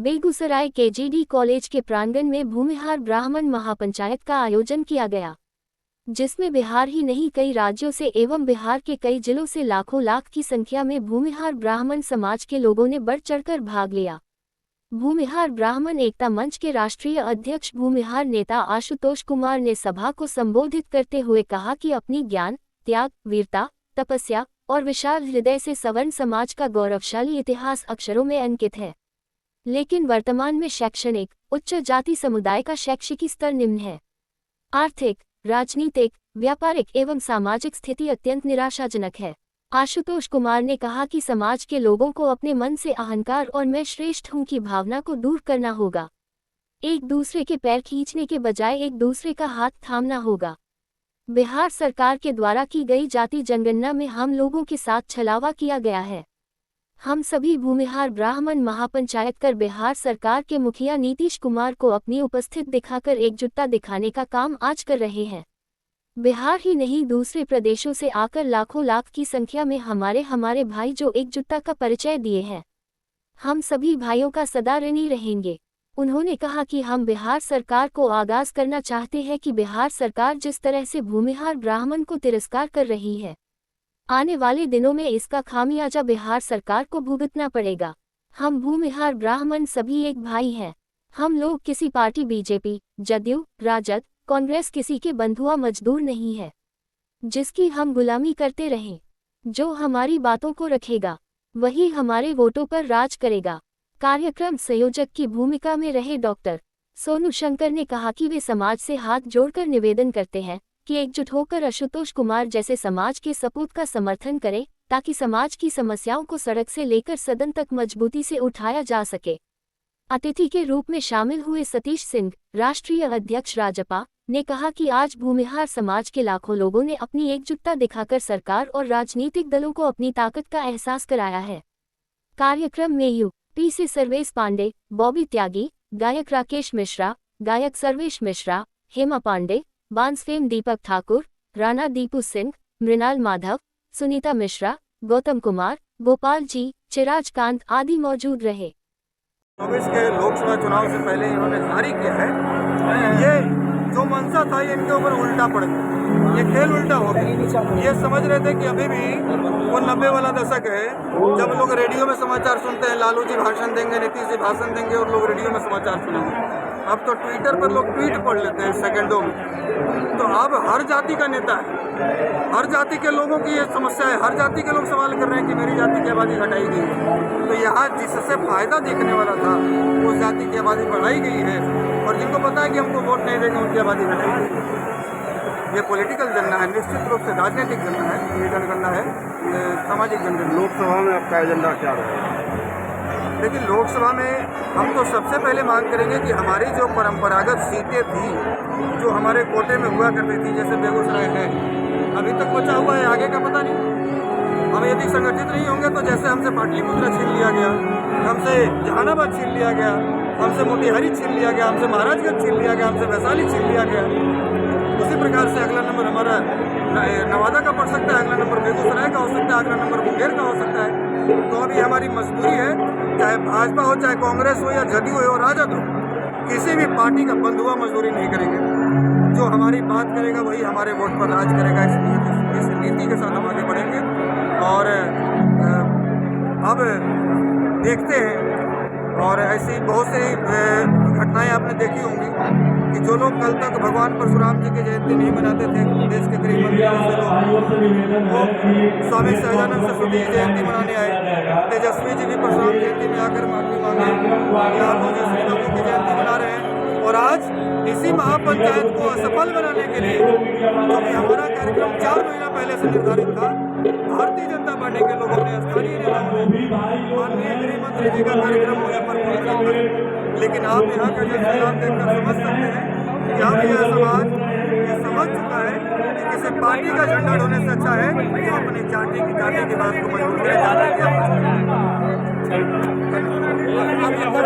Begusarai केजीडी college के प्रांगण में भूमिहार ब्राह्मण महापंचायत का आयोजन किया गया, जिसमें बिहार ही नहीं कई राज्यों से एवं बिहार के कई जिलों से लाखों लाख की संख्या में भूमिहार ब्राह्मण समाज के लोगों ने बढ़ चढ़कर भाग लिया। भूमिहार ब्राह्मण एकता मंच के राष्ट्रीय अध्यक्ष भूमिहार नेता आशुतोष कुमार ने सभा को संबोधित करते हुए कहा कि अपनी ज्ञान, त्याग, वीरता, तपस्या और विशाल हृदय से सवर्ण समाज का गौरवशाली इतिहास अक्षरों में अंकित है, लेकिन वर्तमान में शैक्षणिक उच्च जाति समुदाय का शैक्षिक स्तर निम्न है। आर्थिक, राजनीतिक, व्यापारिक एवं सामाजिक स्थिति अत्यंत निराशाजनक है। आशुतोष कुमार ने कहा कि समाज के लोगों को अपने मन से अहंकार और मैं श्रेष्ठ हूं की भावना को दूर करना होगा। एक दूसरे के पैर खींचने के बजाय एक दूसरे का हाथ थामना होगा। बिहार सरकार के द्वारा की गई जाति जनगणना में हम लोगों के साथ छलावा किया गया है। हम सभी भूमिहार ब्राह्मण महापंचायत कर बिहार सरकार के मुखिया नीतीश कुमार को अपनी उपस्थिति दिखाकर एकजुटता दिखाने का काम आज कर रहे हैं। बिहार ही नहीं दूसरे प्रदेशों से आकर लाखों लाख की संख्या में हमारे भाई जो एकजुटता का परिचय दिए हैं, हम सभी भाइयों का सदा ऋणी रहेंगे। उन्होंने कहा कि हम बिहार सरकार को आगाज करना चाहते हैं कि बिहार सरकार जिस तरह से भूमिहार ब्राह्मण को तिरस्कार कर रही है, आने वाले दिनों में इसका खामियाजा बिहार सरकार को भुगतना पड़ेगा। हम भूमिहार ब्राह्मण सभी एक भाई हैं। हम लोग किसी पार्टी बीजेपी, जदयू, राजद, कांग्रेस किसी के बंधुआ मजदूर नहीं है जिसकी हम गुलामी करते रहें। जो हमारी बातों को रखेगा वही हमारे वोटों पर राज करेगा। कार्यक्रम संयोजक की भूमिका में रहे डॉक्टर सोनू शंकर ने कहा कि वे समाज से हाथ जोड़कर निवेदन करते हैं कि एकजुट होकर आशुतोष कुमार जैसे समाज के सपूत का समर्थन करें ताकि समाज की समस्याओं को सड़क से लेकर सदन तक मजबूती से उठाया जा सके। अतिथि के रूप में शामिल हुए सतीश सिंह, राष्ट्रीय अध्यक्ष राजपा, ने कहा कि आज भूमिहार समाज के लाखों लोगों ने अपनी एकजुटता दिखाकर सरकार और राजनीतिक दलों को अपनी ताकत का एहसास कराया है। कार्यक्रम में यूपी से सर्वेश पांडे, बॉबी त्यागी, गायक राकेश मिश्रा, गायक सर्वेश मिश्रा, हेमा पांडे, बांसफेम दीपक ठाकुर, राणा दीपू सिंह, मृणाल माधव, सुनीता मिश्रा, गौतम कुमार, गोपाल जी, चिराज कांत आदि मौजूद रहे। 24 के लोकसभा चुनाव से पहले इन्होंने जारी किया है। ये जो मंशा था ये इनके ऊपर उल्टा पड़ गया, ये खेल उल्टा हो गया। ये समझ रहे थे कि अभी भी वो 90 वाला दशक है जब लोग रेडियो में समाचार सुनते हैं, लालू जी भाषण देंगे, नीतीश जी भाषण देंगे और लोग रेडियो में समाचार सुनेंगे। अब तो ट्विटर पर लोग ट्वीट पढ़ लेते हैं सेकंडों में। तो अब हर जाति का नेता है, हर जाति के लोगों की ये समस्या है। हर जाति के लोग सवाल कर रहे हैं कि मेरी जाति की आबादी घटाई गई है। तो यहाँ जिससे फायदा देखने वाला था उस जाति की आबादी बढ़ाई गई है, और जिनको पता है कि हमको वोट नहीं देंगे उनकी आबादी घटाई गई है। ये पॉलिटिकल जनगणना है, निश्चित रूप से राजनीतिक जनगणना है, ये जनगणना है सामाजिक जनगणना। लोकसभा में आपका एजेंडा क्या रहेगा? लेकिन लोकसभा में हम तो सबसे पहले मांग करेंगे कि हमारी जो परंपरागत सीटें थी जो हमारे कोटे में हुआ करती थी, जैसे बेगूसराय है, अभी तक बचा हुआ है, आगे का पता नहीं। हम यदि संगठित नहीं होंगे तो जैसे हमसे पाटलिपुत्र छीन लिया गया, हमसे जहानाबाद छीन लिया गया, हमसे मोतिहारी छीन लिया गया, हमसे महाराजगंज छीन लिया गया, हमसे वैशाली छीन लिया गया, उसी प्रकार से अगला नंबर हमारा नवादा का पड़ सकता है, अगला नंबर बेगूसराय का हो सकता है, अगला नंबर मुंगेर का हो सकता है। तो अभी हमारी मजबूरी है, चाहे भाजपा हो, चाहे कांग्रेस हो, या जदयू हो, राजद हो, किसी भी पार्टी का बंधुआ मजदूरी नहीं करेंगे। जो हमारी बात करेगा वही हमारे वोट पर राज करेगा। इस नीति के साथ हम आगे बढ़ेंगे। और अब देखते हैं, और ऐसी बहुत सी घटनाएं आपने देखी होंगी कि जो लोग कल तक भगवान परशुराम जी की जयंती नहीं मनाते थे, देश के गरीब मंत्री जैसे लोग, वो स्वामी सहजानंद सरस्वती की जयंती मनाने आए। तेजस्वी जी भी परशुराम जयंती में आकर माफी मांगे, यहाँ तेजस्वी लोगों की जयंती मना रहे हैं। और आज इसी महापंचायत को असफल बनाने के लिए, क्योंकि हमारा कार्यक्रम 4 महीना पहले से निर्धारित था, भारतीय जनता पार्टी के लोगों ने, स्थानीय नेताओं ने माननीय गृह मंत्री जी का कार्यक्रम मुजफ्फरपुर में रखा। लेकिन आप यहाँ का जो चुनाव देखकर समझ सकते हैं कि अब यह समाज ये समझ चुका है कि किसी पार्टी का झंडा ढोने से अच्छा है कि अपनी जाति की बात को मजबूत करें, जाति की